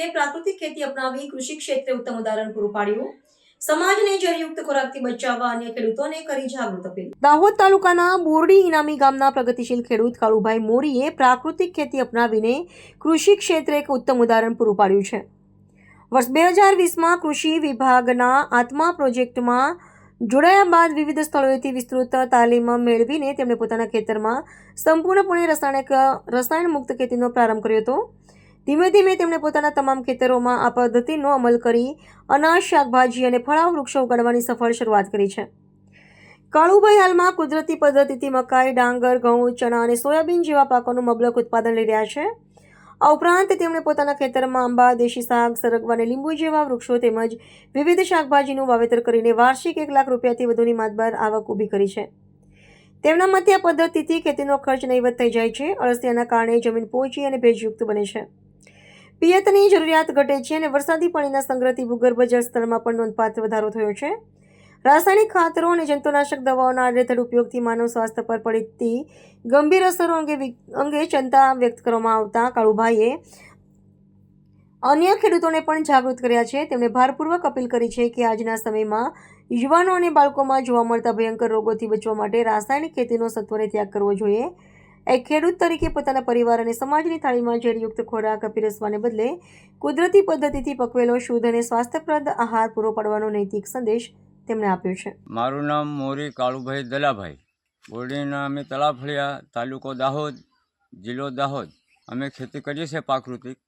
મોરીએ પ્રાકૃતિક ખેતી અપનાવી કૃષિ ક્ષેત્રે ઉત્તમ ઉદાહરણ પૂરું પાડ્યું. સમાજને ઝેરયુક્ત ખોરાકથી બચાવવા અન્ય ખેડૂતોને કરી જાગૃત અપીલ. દાહોદ તાલુકાના બોરડી ઇનામી ગામના પ્રગતિશીલ ખેડૂત કાળુભાઈ મોરીએ પ્રાકૃતિક ખેતી અપનાવીને કૃષિ ક્ષેત્રે એક ઉત્તમ ઉદાહરણ પૂરું પાડ્યું છે. વર્ષ 2020માં કૃષિ વિભાગના આત્મા પ્રોજેક્ટમાં જોડાયા બાદ વિવિધ સ્થળોએથી વિસ્તૃત તાલીમ મેળવીને તેમણે પોતાના ખેતરમાં સંપૂર્ણપણે રસાયણ મુક્ત ખેતીનો પ્રારંભ કર્યો હતો. ધીમે ધીમે તેમણે પોતાના તમામ ખેતરોમાં આ પદ્ધતિનો અમલ કરી અનાજ, શાકભાજી અને ફળાવ વૃક્ષો ઉગાડવાની સફળ શરૂઆત કરી છે. કાળુભાઈ હાલમાં કુદરતી પદ્ધતિથી મકાઈ, ડાંગર, ઘઉં, ચણા અને સોયાબીન જેવા પાકોનું મબલક ઉત્પાદન લઈ રહ્યા છે. આ ઉપરાંત તેમણે પોતાના ખેતરમાં આંબા, દેશી શાક, સરગવા અને લીંબુ જેવા વૃક્ષો તેમજ વિવિધ શાકભાજીનું વાવેતર કરીને વાર્ષિક 1 લાખ રૂપિયાથી વધુની માતબાર આવક ઊભી કરી છે. તેમના મતે આ પદ્ધતિથી ખેતીનો ખર્ચ નહીવત થઈ જાય છે. અળસિયાના કારણે જમીન પોચી અને ભેજયુક્ત બને છે. પિયતની જરૂરિયાત ઘટે છે અને વરસાદી પાણીના સંગ્રહથી ભૂગર્ભ જળ સ્તરમાં પણ નોંધપાત્ર વધારો થયો છે. રાસાયણિક ખાતરો અને જંતુનાશક દવાઓના આડેધડ ઉપયોગથી માનવ સ્વાસ્થ્ય પર પડતી ગંભીર અસરો અંગે ચિંતા વ્યક્ત કરવામાં આવતા કાળુભાઈએ અન્ય ખેડૂતોને પણ જાગૃત કર્યા છે. તેમણે ભારપૂર્વક અપીલ કરી છે કે આજના સમયમાં યુવાનો અને બાળકોમાં જોવા મળતા ભયંકર રોગોથી બચવા માટે રાસાયણિક ખેતીનો સત્વરે ત્યાગ કરવો જોઈએ. એક ખેડૂત તરીકે પોતાના પરિવાર અને સમાજની થાળીમાં ઝેરયુક્ત ખોરાક પીરસવાને બદલે કુદરતી પદ્ધતિથી પકવેલો શુદ્ધ અને સ્વાસ્થ્યપ્રદ આહાર પૂરો પાડવાનો નૈતિક સંદેશ તેમણે આપ્યો છે. મારું નામ મોરી કાળુભાઈ દલાભાઈ, બોરડીના અમે તલાફળિયા, તાલુકો દાહોદ, જિલ્લો દાહોદ. અમે ખેતી કરીએ છીએ પ્રાકૃતિક.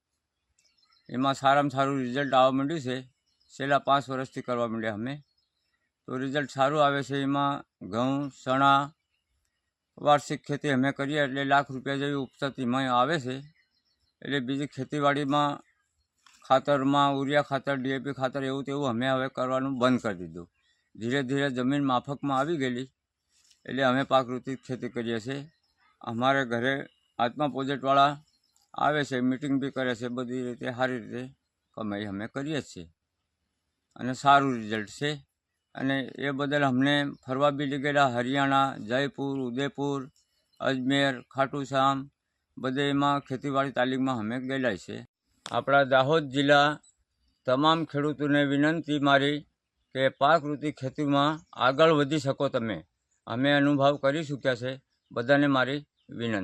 એમાં સારામાં સારું રિઝલ્ટ આવવા માંડ્યું છે. છેલ્લા 5 વર્ષથી કરવા માંડ્યા અમે, તો રિઝલ્ટ સારું આવે છે. એમાં ઘઉં, ચણા વાર્ષિક ખેતી અમે કરીએ એટલે 1 લાખ રૂપિયા જેવી ઉપસતીમાં આવે છે. એટલે બીજી ખેતીવાડીમાં ખાતરમાં ઉરિયા ખાતર, DAP ખાતર એવું તેવું અમે હવે કરવાનું બંધ કરી દીધું. ધીરે ધીરે જમીન માફકમાં આવી ગયેલી એટલે અમે પ્રાકૃતિક ખેતી કરીએ છીએ. અમારે ઘરે આત્મા પ્રોજેક્ટવાળા આવે છે, મિટિંગ બી કરે છે. બધી રીતે સારી રીતે કમાઈ અમે કરીએ છીએ અને સારું રિઝલ્ટ છે. અને એ બદલ અમને ફરવા બી લઈ ગયેલા. હરિયાણા, જયપુર, ઉદયપુર, અજમેર, ખાટુ શ્યામ બધે એમાં ખેતીવાડી તાલીમમાં અમે ગયેલા છે. આપણા દાહોદ જિલ્લા તમામ ખેડૂતોને વિનંતી મારી કે પ્રાકૃતિક ખેતીમાં આગળ વધી શકો તમે. અમે અનુભવ કરી ચૂક્યા છે. બધાને મારી વિનંતી.